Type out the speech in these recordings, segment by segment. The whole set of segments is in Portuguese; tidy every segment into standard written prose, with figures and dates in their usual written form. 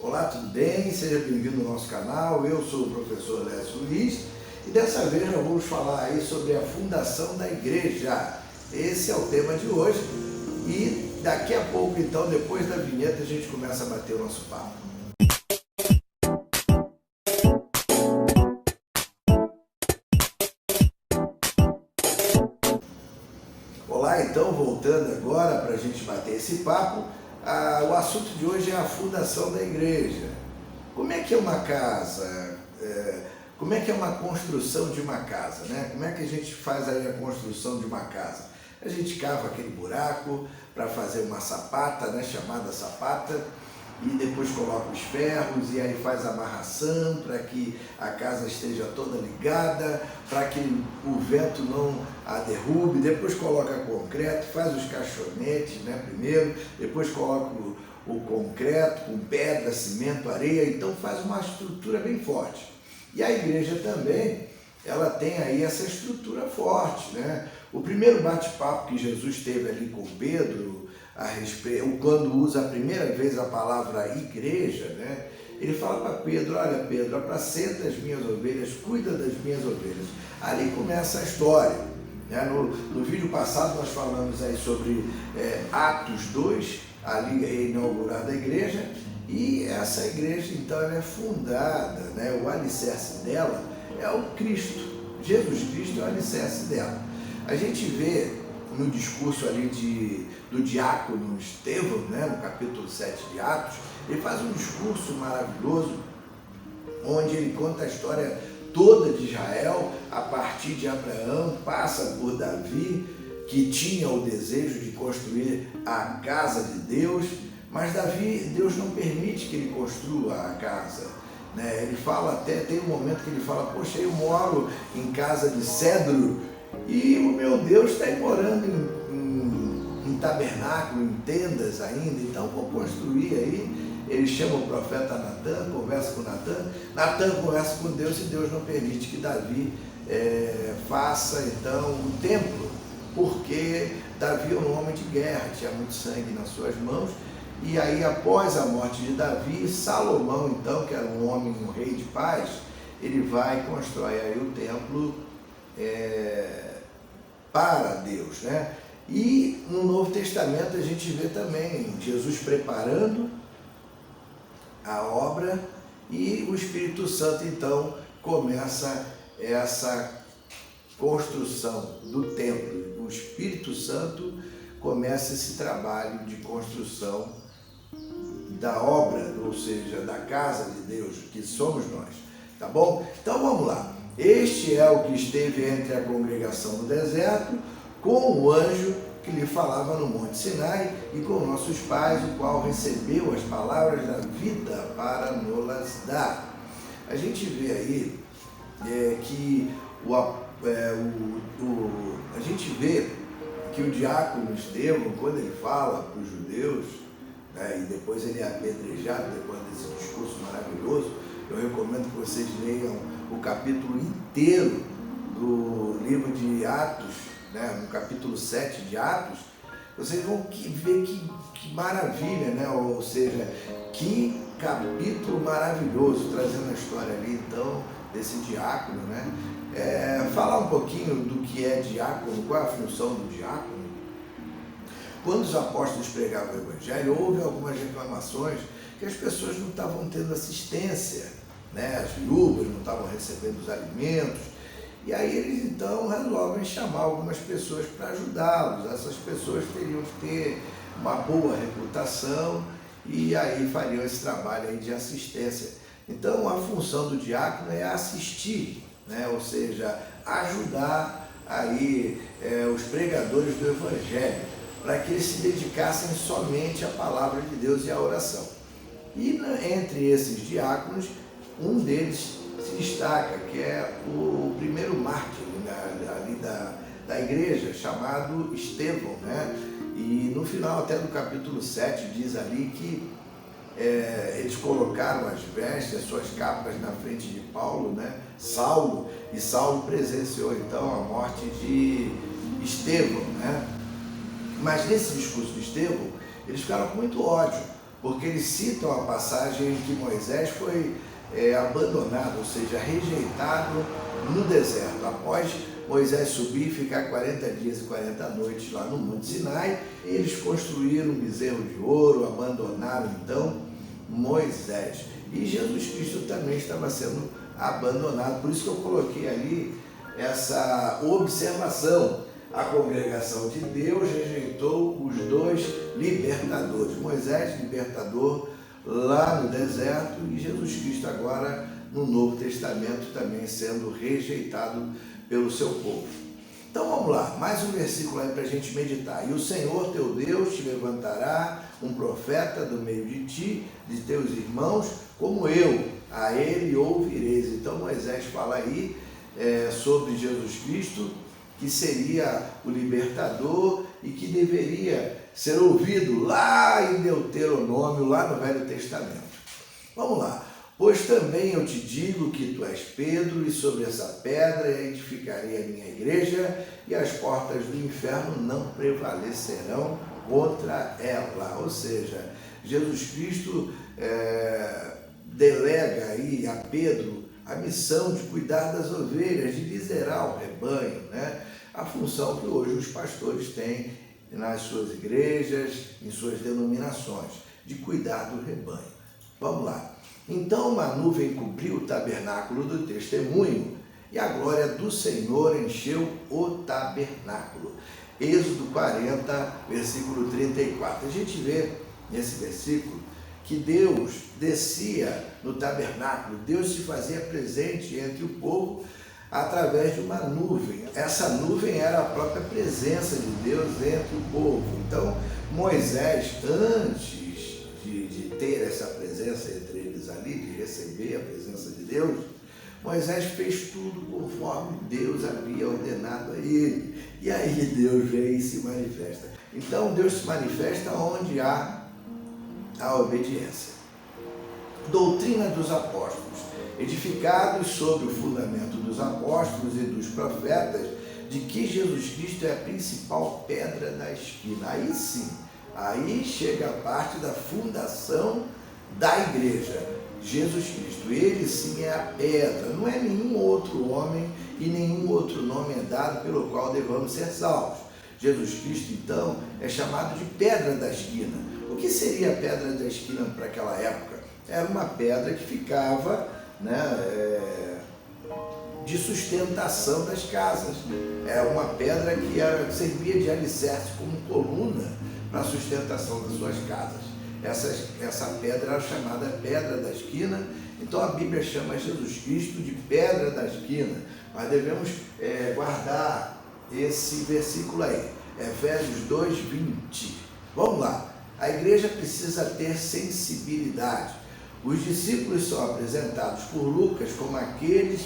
Olá, tudo bem? Seja bem-vindo ao nosso canal. Eu sou o professor Lécio Luiz e dessa vez nós vamos falar aí sobre a fundação da igreja. Esse é o tema de hoje e daqui a pouco, então, depois da vinheta, a gente começa a bater o nosso papo. Olá, então, voltando agora para a gente bater esse papo, o assunto de hoje é a fundação da igreja. Como é que é uma casa? Como é que é uma construção de uma casa, né? Como é que a gente faz aí a construção de uma casa? A gente cava aquele buraco para fazer uma sapata, né, chamada sapata, e depois coloca os ferros e aí faz a amarração para que a casa esteja toda ligada, para que o vento não a derrube, depois coloca concreto, faz os caixonetes, né, primeiro, depois coloca o concreto com pedra, cimento, areia, então faz uma estrutura bem forte. E a igreja também, ela tem aí essa estrutura forte, né? O primeiro bate-papo que Jesus teve ali com Pedro, a respeito, quando usa a primeira vez a palavra igreja, né? Ele fala para Pedro: olha, Pedro, apacenta as minhas ovelhas, cuida das minhas ovelhas. Ali começa a história, né? No vídeo passado nós falamos aí sobre Atos 2, ali é inaugurada a igreja, e essa igreja então ela é fundada, né? O alicerce dela é o Cristo, Jesus Cristo é o alicerce dela. A gente vê no discurso ali do diácono Estevão, né, no capítulo 7 de Atos, ele faz um discurso maravilhoso, onde ele conta a história toda de Israel, a partir de Abraão, passa por Davi, que tinha o desejo de construir a casa de Deus, mas Deus não permite que ele construa a casa, né? Ele fala até, tem um momento que ele fala: poxa, eu moro em casa de cedro e o meu Deus está morando em tabernáculo, em tendas ainda, então vou construir aí. Ele chama o profeta Natan, conversa com Natan conversa com Deus e Deus não permite que Davi faça então o templo, porque Davi é um homem de guerra, tinha muito sangue nas suas mãos. E aí, após a morte de Davi, Salomão, então, que era um homem, um rei de paz, ele vai e constrói aí o templo para Deus, né? E no Novo Testamento a gente vê também Jesus preparando a obra e o Espírito Santo, então, começa essa construção do templo. O Espírito Santo começa esse trabalho de construção da obra, ou seja, da casa de Deus, que somos nós, tá bom? Então vamos lá. Este é o que esteve entre a congregação no deserto, com o anjo que lhe falava no Monte Sinai, e com nossos pais, o qual recebeu as palavras da vida para nos-las dar. A gente vê aí que a gente vê que o diácono Estevão, quando ele fala para os judeus, né, e depois ele é apedrejado, depois desse discurso maravilhoso, eu recomendo que vocês leiam o capítulo inteiro do livro de Atos, né, no capítulo 7 de Atos, vocês vão ver que maravilha, né? Ou seja, que capítulo maravilhoso, trazendo a história ali, então, desse diácono, né? Falar um pouquinho do que é diácono, qual é a função do diácono. Quando os apóstolos pregavam o evangelho, houve algumas reclamações que as pessoas não estavam tendo assistência, né? As viúvas não estavam recebendo os alimentos, e aí eles então resolvem chamar algumas pessoas para ajudá-los. Essas pessoas teriam que ter uma boa reputação e aí fariam esse trabalho aí de assistência. Então a função do diácono é assistir, né? Ou seja, ajudar aí os pregadores do evangelho, para que eles se dedicassem somente à palavra de Deus e à oração. E entre esses diáconos, um deles se destaca, que é o primeiro mártir ali da igreja, chamado Estevão, né? E no final até do capítulo 7 diz ali que eles colocaram as vestes, as suas capas na frente de Paulo, né? Saulo, e Saulo presenciou então a morte de Estevão, né? Mas nesse discurso de Estevão, eles ficaram com muito ódio, porque eles citam a passagem em que Moisés foi abandonado, ou seja, rejeitado no deserto, após Moisés subir e ficar 40 dias e 40 noites lá no Monte Sinai. Eles construíram um bezerro de ouro, abandonaram então Moisés. E Jesus Cristo também estava sendo abandonado, por isso que eu coloquei ali essa observação. A congregação de Deus rejeitou os dois libertadores, Moisés, libertador lá no deserto, e Jesus Cristo agora no Novo Testamento também sendo rejeitado pelo seu povo. Então vamos lá, mais um versículo aí para a gente meditar. E o Senhor teu Deus te levantará um profeta do meio de ti, de teus irmãos, como eu, a ele ouvireis. Então Moisés fala aí sobre Jesus Cristo, que seria o libertador e que deveria ser ouvido lá em Deuteronômio, lá no Velho Testamento. Vamos lá. Pois também eu te digo que tu és Pedro, e sobre essa pedra edificarei a minha igreja, e as portas do inferno não prevalecerão contra ela. Ou seja, Jesus Cristo delega aí a Pedro a missão de cuidar das ovelhas, de liderar o rebanho, né? A função que hoje os pastores têm nas suas igrejas, em suas denominações, de cuidar do rebanho. Vamos lá. Então uma nuvem cobriu o tabernáculo do testemunho, e a glória do Senhor encheu o tabernáculo. Êxodo 40, versículo 34. A gente vê nesse versículo que Deus descia no tabernáculo, Deus se fazia presente entre o povo através de uma nuvem. Essa nuvem era a própria presença de Deus entre o povo. Então Moisés, antes de ter essa presença entre eles ali, de receber a presença de Deus, Moisés fez tudo conforme Deus havia ordenado a ele. E aí Deus vem e se manifesta. Então Deus se manifesta onde há a obediência. Doutrina dos apóstolos, edificados sobre o fundamento dos apóstolos e dos profetas, de que Jesus Cristo é a principal pedra da esquina. Aí sim, aí chega a parte da fundação da igreja. Jesus Cristo, ele sim é a pedra, não é nenhum outro homem e nenhum outro nome é dado pelo qual devamos ser salvos. Jesus Cristo, então, é chamado de pedra da esquina. O que seria a pedra da esquina para aquela época? Era uma pedra que ficava, de sustentação das casas. Era uma pedra que servia de alicerce como coluna para a sustentação das suas casas. Essa pedra era chamada pedra da esquina. Então a Bíblia chama Jesus Cristo de pedra da esquina. Mas devemos guardar esse versículo aí, Efésios 2:20. Vamos lá. A igreja precisa ter sensibilidade. Os discípulos são apresentados por Lucas como aqueles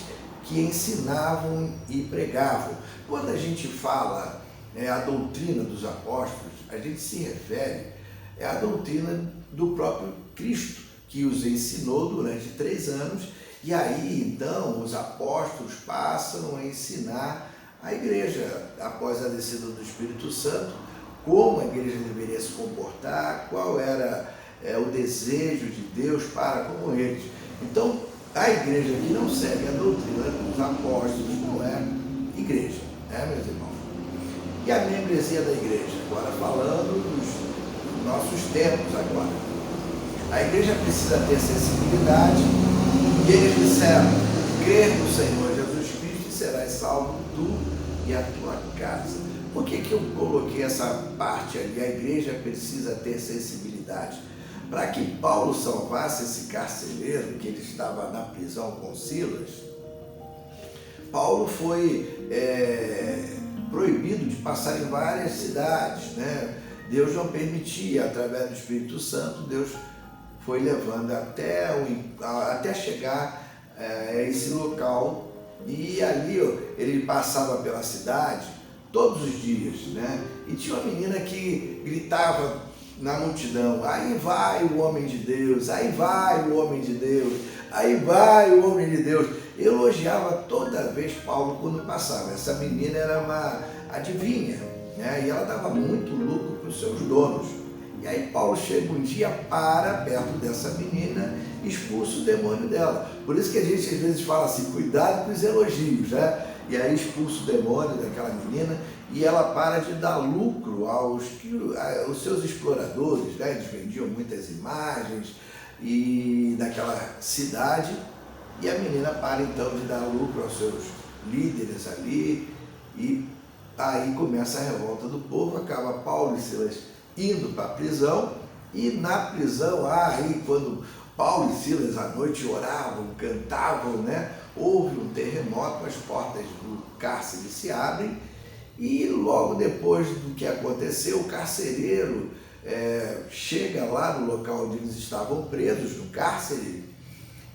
que ensinavam e pregavam. Quando a gente fala a doutrina dos apóstolos, a gente se refere à doutrina do próprio Cristo, que os ensinou durante 3 anos, e aí então os apóstolos passam a ensinar a igreja, após a descida do Espírito Santo, como a igreja deveria se comportar, qual era o desejo de Deus para com eles. Então, a igreja que não segue a doutrina dos apóstolos não é igreja, meus irmãos? E a membresia da igreja? Agora falando dos nossos tempos agora. A igreja precisa ter sensibilidade, e eles disseram: crer no Senhor Jesus Cristo e serás salvo tu e a tua casa. Por que eu coloquei essa parte ali? A igreja precisa ter sensibilidade. Para que Paulo salvasse esse carcereiro, que ele estava na prisão com Silas, Paulo foi proibido de passar em várias cidades, né? Deus não permitia, através do Espírito Santo, Deus foi levando até chegar a esse local, e ali ele passava pela cidade todos os dias, né? E tinha uma menina que gritava na multidão: aí vai o homem de Deus, aí vai o homem de Deus, aí vai o homem de Deus. Elogiava toda vez Paulo quando passava. Essa menina era uma adivinha, né? E ela dava muito lucro para os seus donos. E aí Paulo chega um dia, para perto dessa menina, expulsa o demônio dela. Por isso que a gente às vezes fala assim, cuidado com os elogios, né? E aí expulsa o demônio daquela menina e ela para de dar lucro aos seus exploradores, né? Eles vendiam muitas imagens e daquela cidade, e a menina para então de dar lucro aos seus líderes ali, e aí começa a revolta do povo, acaba Paulo e Silas indo para a prisão, e na prisão, aí quando Paulo e Silas à noite oravam, cantavam, né? Houve um terremoto, as portas do cárcere se abrem, e logo depois do que aconteceu, o carcereiro chega lá no local onde eles estavam presos, no cárcere,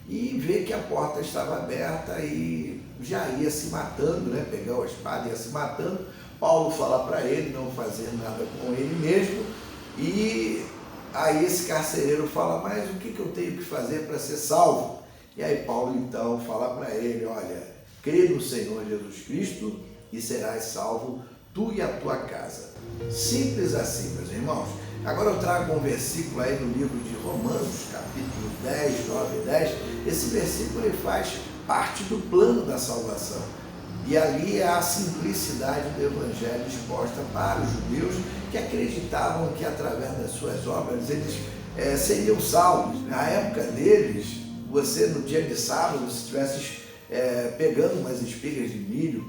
e vê que a porta estava aberta e já ia se matando, né? Pegou a espada e ia se matando. Paulo fala para ele não fazer nada com ele mesmo, e aí esse carcereiro fala, mas o que eu tenho que fazer para ser salvo? E aí Paulo então fala para ele, olha, crê no Senhor Jesus Cristo e serás salvo, tu e a tua casa. Simples assim, meus irmãos. Agora eu trago um versículo aí no livro de Romanos, capítulo 10, 9 e 10. Esse versículo ele faz parte do plano da salvação. E ali é a simplicidade do evangelho exposta para os judeus que acreditavam que através das suas obras eles seriam salvos. Na época deles, você no dia de sábado, se estivesse pegando umas espigas de milho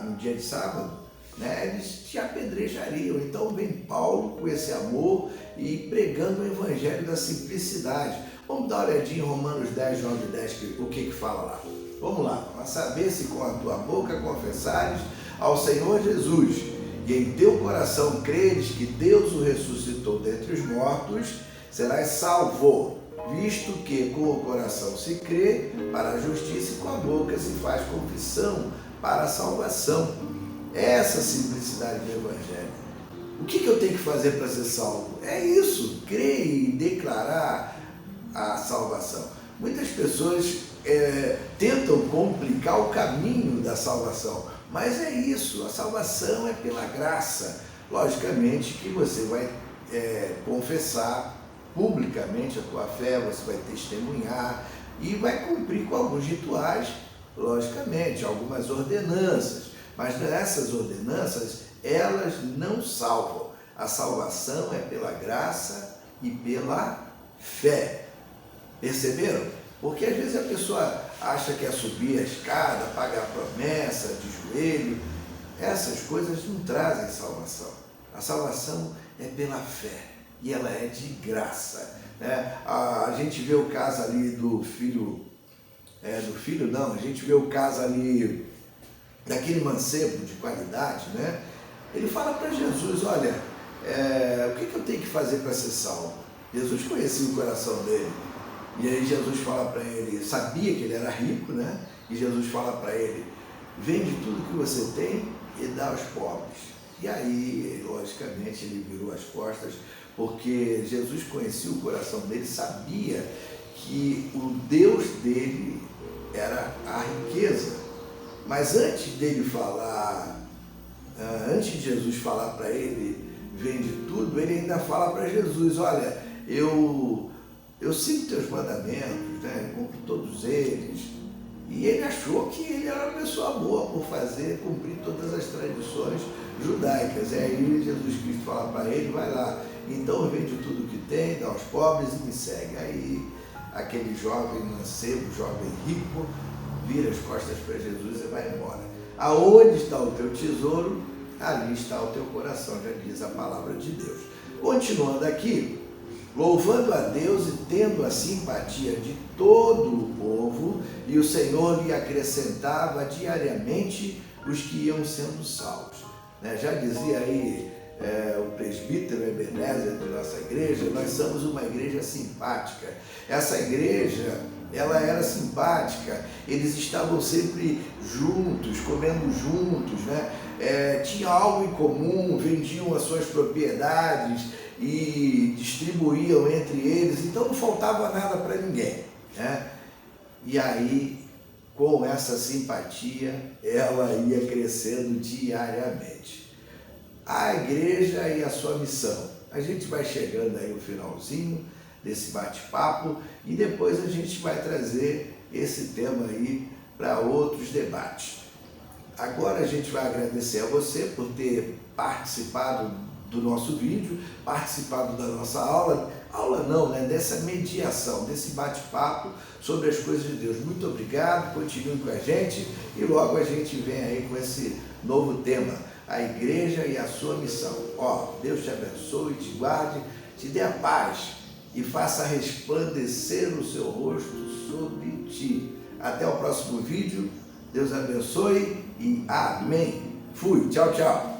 no dia de sábado, né, eles te apedrejariam. Então vem Paulo com esse amor e pregando o evangelho da simplicidade. Vamos dar uma olhadinha em Romanos 10, 9 e 10, o que fala lá. Vamos lá, a saber se com a tua boca confessares ao Senhor Jesus e em teu coração creres que Deus o ressuscitou dentre os mortos, serás salvo, visto que com o coração se crê para a justiça e com a boca se faz confissão para a salvação. Essa simplicidade do evangelho. O que eu tenho que fazer para ser salvo? É isso, crer e declarar a salvação. Muitas pessoas tentam complicar o caminho da salvação, mas é isso, a salvação é pela graça. Logicamente que você vai confessar publicamente a tua fé, você vai testemunhar e vai cumprir com alguns rituais, logicamente, algumas ordenanças, mas essas ordenanças, elas não salvam. A salvação é pela graça e pela fé. Perceberam? Porque às vezes a pessoa acha que é subir a escada, pagar a promessa de joelho. Essas coisas não trazem salvação. A salvação é pela fé e ela é de graça, né? A gente vê o caso ali do filho, a gente vê o caso ali daquele mancebo de qualidade, né? Ele fala para Jesus, olha, o que eu tenho que fazer para ser salvo? Jesus conhecia o coração dele. E aí Jesus fala para ele, sabia que ele era rico, né? E Jesus fala para ele, vende tudo que você tem e dá aos pobres. E aí, logicamente, ele virou as costas, porque Jesus conhecia o coração dele, sabia que o Deus dele era a riqueza. Mas antes de Jesus falar para ele, vende tudo, ele ainda fala para Jesus, olha, eu sigo teus mandamentos, né? Cumpro todos eles. E ele achou que ele era uma pessoa boa por cumprir todas as tradições judaicas. E aí Jesus Cristo fala para ele, vai lá, então vende tudo que tem, dá aos pobres e me segue. Aí aquele jovem mancebo, jovem rico, vira as costas para Jesus e vai embora. Aonde está o teu tesouro, ali está o teu coração, já diz a palavra de Deus. Continuando aqui, louvando a Deus e tendo a simpatia de todo o povo, e o Senhor lhe acrescentava diariamente os que iam sendo salvos. Já dizia aí o presbítero Ebenezer de nossa igreja, nós somos uma igreja simpática. Essa igreja, ela era simpática, eles estavam sempre juntos, comendo juntos, né? Tinha algo em comum, vendiam as suas propriedades e distribuíam entre eles, então não faltava nada para ninguém, né? E aí, com essa simpatia, ela ia crescendo diariamente. A igreja e a sua missão. A gente vai chegando aí no finalzinho desse bate-papo e depois a gente vai trazer esse tema aí para outros debates. Agora a gente vai agradecer a você por ter participado do nosso vídeo, participado da nossa aula não, né? Dessa mediação, desse bate-papo sobre as coisas de Deus. Muito obrigado, continue com a gente e logo a gente vem aí com esse novo tema, a igreja e a sua missão. Deus te abençoe, te guarde, te dê a paz e faça resplandecer o seu rosto sobre ti. Até o próximo vídeo, Deus abençoe e amém. Fui, tchau, tchau.